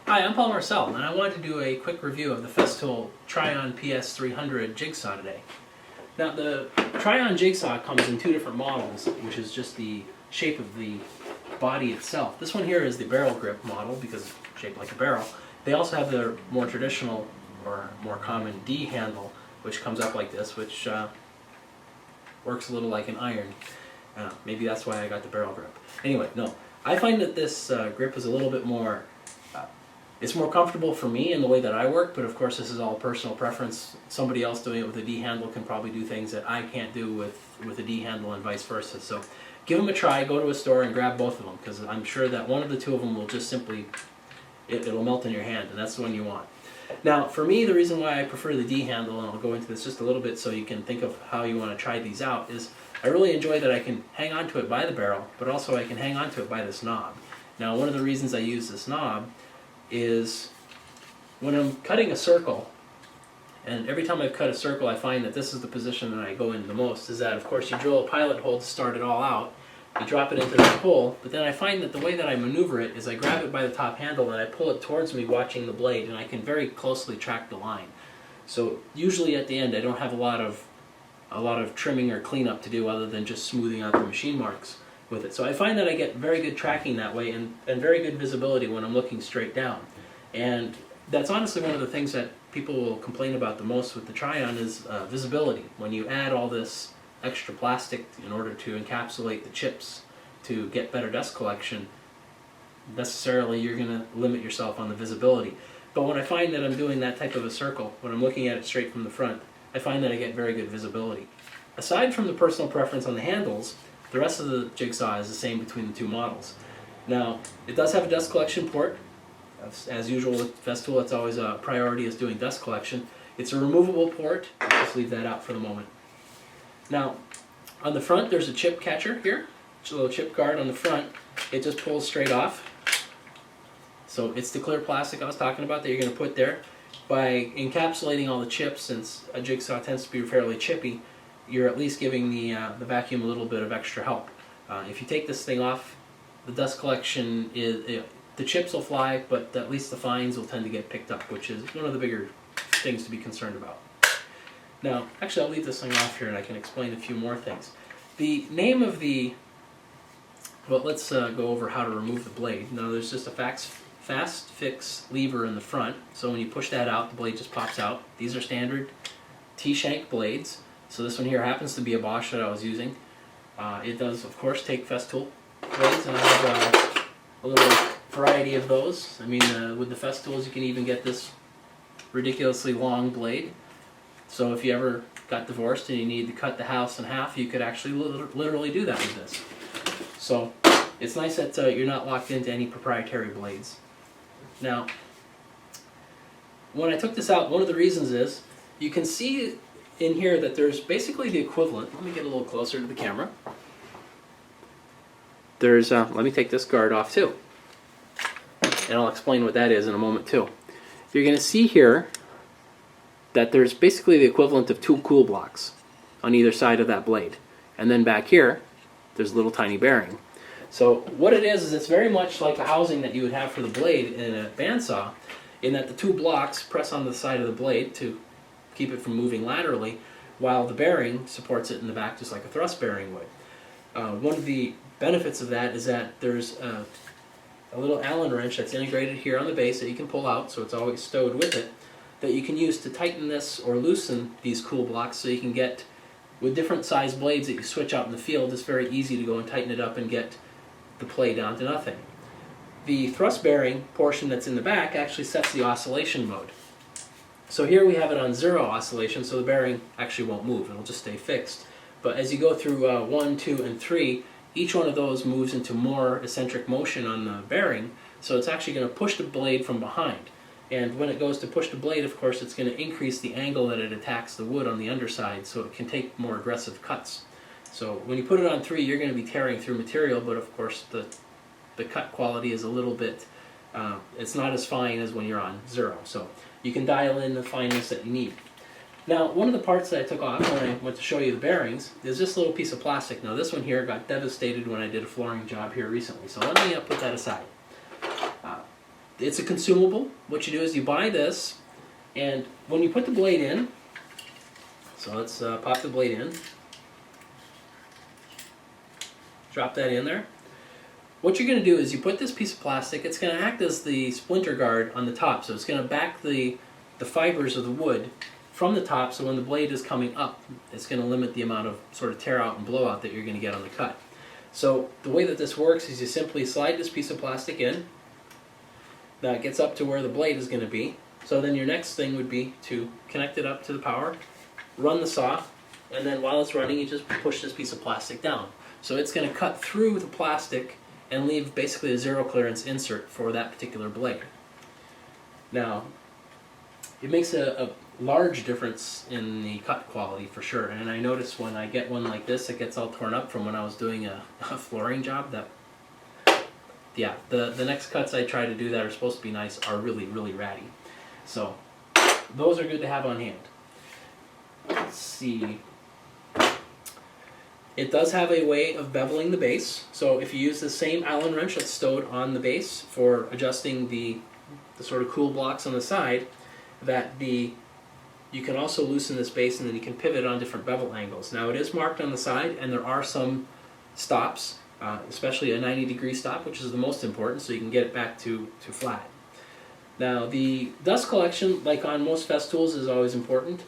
Hi, I'm Paul Marcel, and I wanted to do a quick review of the Festool Trion PS300 Jigsaw today. Now, the Trion Jigsaw comes in two different models, which is just the shape of the body itself. This one here is the barrel grip model because it's shaped like a barrel. They also have the more traditional or more common D handle, which comes up like this, which works a little like an iron. Maybe that's why I got the barrel grip. Anyway, no. I find that this grip is a little bit more it's more comfortable for me in the way that I work, but of course this is all personal preference. Somebody else doing it with a D handle can probably do things that I can't do with a D handle and vice versa. So give them a try, go to a store and grab both of them, because I'm sure that one of the two of them will just simply, it'll melt in your hand, and that's the one you want. Now for me, the reason why I prefer the D handle, and I'll go into this just a little bit so you can think of how you want to try these out, is I really enjoy that I can hang on to it by the barrel, but also I can hang on to it by this knob. Now one of the reasons I use this knob is when I'm cutting a circle, and every time I've cut a circle I find that this is the position that I go in the most, is that of course you drill a pilot hole to start it all out, you drop it into that hole, but then I find that the way that I maneuver it is I grab it by the top handle and I pull it towards me watching the blade, and I can very closely track the line. So usually at the end I don't have a lot of trimming or cleanup to do other than just smoothing out the machine marks with it. So I find that I get very good tracking that way and very good visibility when I'm looking straight down. And that's honestly one of the things that people will complain about the most with the Trion is visibility. When you add all this extra plastic in order to encapsulate the chips to get better dust collection, necessarily you're going to limit yourself on the visibility. But when I find that I'm doing that type of a circle, when I'm looking at it straight from the front, I find that I get very good visibility. Aside from the personal preference on the handles, the rest of the Jigsaw is the same between the two models. Now, it does have a dust collection port. As usual with Festool, it's always a priority is doing dust collection. It's a removable port. I'll just leave that out for the moment. Now, on the front there's a chip catcher here. It's a little chip guard on the front. It just pulls straight off. So it's the clear plastic I was talking about that you're going to put there. By encapsulating all the chips, since a Jigsaw tends to be fairly chippy, you're at least giving the vacuum a little bit of extra help. If you take this thing off, the dust collection the chips will fly, but at least the fines will tend to get picked up, which is one of the bigger things to be concerned about. Now, actually I'll leave this thing off here and I can explain a few more things. The name of the, well, let's go over how to remove the blade. Now there's just a fast fix lever in the front, so when you push that out, the blade just pops out. These are standard T-shank blades. So this one here happens to be a Bosch that I was using. It does, of course, take Festool blades, and I have a little variety of those. I mean, with the Festools, you can even get this ridiculously long blade. So if you ever got divorced and you need to cut the house in half, you could actually literally do that with this. So it's nice that you're not locked into any proprietary blades. Now, when I took this out, one of the reasons is you can see in here that there's basically the equivalent. Let me get a little closer to the camera. There's, let me take this guard off too. And I'll explain what that is in a moment too. You're going to see here that there's basically the equivalent of two cool blocks on either side of that blade. And then back here, there's a little tiny bearing. So what it is it's very much like a housing that you would have for the blade in a bandsaw, in that the two blocks press on the side of the blade to keep it from moving laterally, while the bearing supports it in the back just like a thrust bearing would. One of the benefits of that is that there's a little Allen wrench that's integrated here on the base that you can pull out, so it's always stowed with it, that you can use to tighten this or loosen these cool blocks, so you can get, with different size blades that you switch out in the field, it's very easy to go and tighten it up and get the play down to nothing. The thrust bearing portion that's in the back actually sets the oscillation mode. So here we have it on 0 oscillation, so the bearing actually won't move, it'll just stay fixed. But as you go through 1, 2, and 3, each one of those moves into more eccentric motion on the bearing, so it's actually going to push the blade from behind. And when it goes to push the blade, of course, it's going to increase the angle that it attacks the wood on the underside, so it can take more aggressive cuts. So when you put it on 3, you're going to be tearing through material, but of course the cut quality is a little bit, it's not as fine as when you're on 0. So you can dial in the fineness that you need. Now, one of the parts that I took off when I went to show you the bearings is this little piece of plastic. Now, this one here got devastated when I did a flooring job here recently, so let me put that aside. it's a consumable. What you do is you buy this, and when you put the blade in, so let's pop the blade in, drop that in there. What you're going to do is you put this piece of plastic, it's going to act as the splinter guard on the top, so it's going to back the fibers of the wood from the top, so when the blade is coming up, it's going to limit the amount of sort of tear out and blowout that you're going to get on the cut. So the way that this works is you simply slide this piece of plastic in, that gets up to where the blade is going to be, so then your next thing would be to connect it up to the power, run the saw, and then while it's running you just push this piece of plastic down. So it's going to cut through the plastic and leave basically a zero clearance insert for that particular blade. Now, it makes a large difference in the cut quality for sure, and I notice when I get one like this, it gets all torn up from when I was doing a flooring job. Yeah, the next cuts I try to do that are supposed to be nice are really, really ratty. So, those are good to have on hand. Let's see. It does have a way of beveling the base, so if you use the same Allen wrench that's stowed on the base for adjusting the sort of cool blocks on the side, you can also loosen this base and then you can pivot on different bevel angles. Now it is marked on the side and there are some stops, especially a 90-degree stop, which is the most important, so you can get it back to flat. Now the dust collection, like on most Festools, is always important.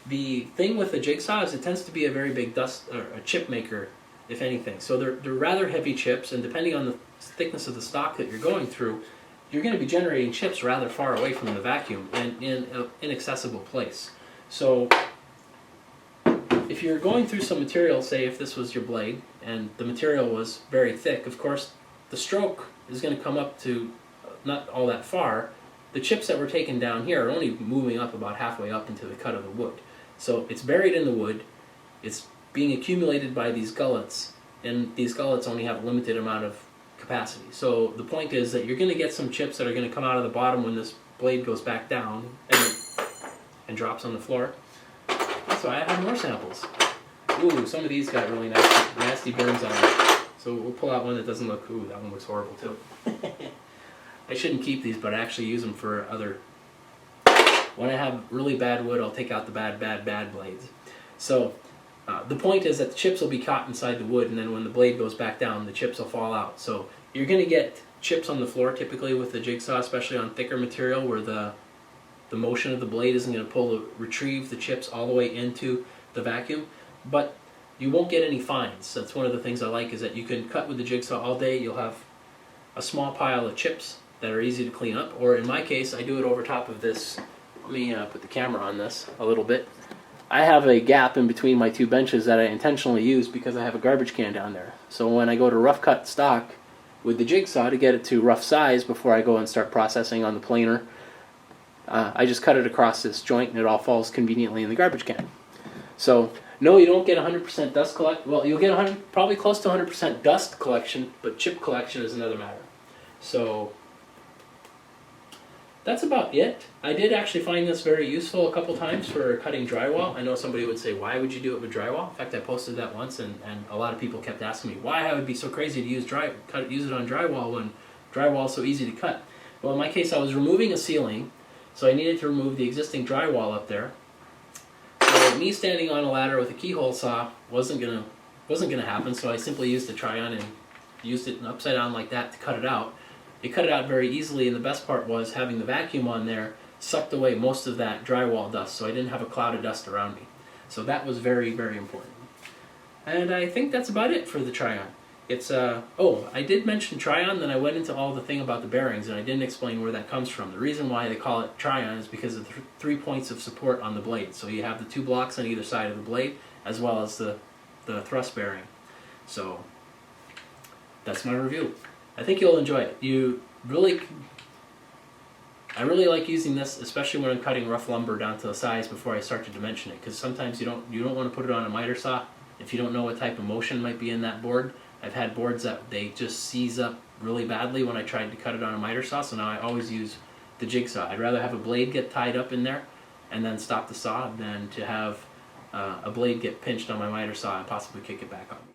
The thing with the Jigsaw is it tends to be a very big dust or a chip maker, if anything. So they're rather heavy chips, and depending on the thickness of the stock that you're going through, you're going to be generating chips rather far away from the vacuum and in an inaccessible place. So if you're going through some material, say if this was your blade and the material was very thick, of course the stroke is going to come up to not all that far. The chips that were taken down here are only moving up about halfway up into the cut of the wood. So it's buried in the wood, it's being accumulated by these gullets, and these gullets only have a limited amount of capacity. So the point is that you're going to get some chips that are going to come out of the bottom when this blade goes back down and drops on the floor. So I have more samples. Ooh, some of these got really nasty burns on them. So we'll pull out one that doesn't look, ooh, that one looks horrible too. I shouldn't keep these, but I actually use them for other... When I have really bad wood, I'll take out the bad blades. So the point is that the chips will be caught inside the wood, and then when the blade goes back down, the chips will fall out. So you're going to get chips on the floor typically with the Jigsaw, especially on thicker material where the motion of the blade isn't going to retrieve the chips all the way into the vacuum. But you won't get any fines. That's one of the things I like, is that you can cut with the Jigsaw all day. You'll have a small pile of chips that are easy to clean up, or in my case, I do it over top of this. Let me put the camera on this a little bit. I have a gap in between my two benches that I intentionally use because I have a garbage can down there. So when I go to rough cut stock with the Jigsaw to get it to rough size before I go and start processing on the planer, I just cut it across this joint and it all falls conveniently in the garbage can. So no, you don't get 100% dust collect. Well, you'll get probably close to 100% dust collection, but chip collection is another matter. So that's about it. I did actually find this very useful a couple times for cutting drywall. I know somebody would say, why would you do it with drywall? In fact, I posted that once, and a lot of people kept asking me why I would be so crazy to use it on drywall when drywall is so easy to cut. Well, in my case, I was removing a ceiling, so I needed to remove the existing drywall up there. So me standing on a ladder with a keyhole saw wasn't gonna happen, so I simply used the Trion and used it upside down like that to cut it out. It cut it out very easily, and the best part was having the vacuum on there sucked away most of that drywall dust, so I didn't have a cloud of dust around me. So that was very, very important. And I think that's about it for the Trion. It's oh, I did mention Trion, then I went into all the thing about the bearings, and I didn't explain where that comes from. The reason why they call it Trion is because of the 3 points of support on the blade. So you have the 2 blocks on either side of the blade, as well as the thrust bearing. So that's my review. I think you'll enjoy it. I really like using this, especially when I'm cutting rough lumber down to the size before I start to dimension it, because sometimes you don't want to put it on a miter saw if you don't know what type of motion might be in that board. I've had boards that they just seize up really badly when I tried to cut it on a miter saw, so now I always use the Jigsaw. I'd rather have a blade get tied up in there and then stop the saw than to have a blade get pinched on my miter saw and possibly kick it back on me.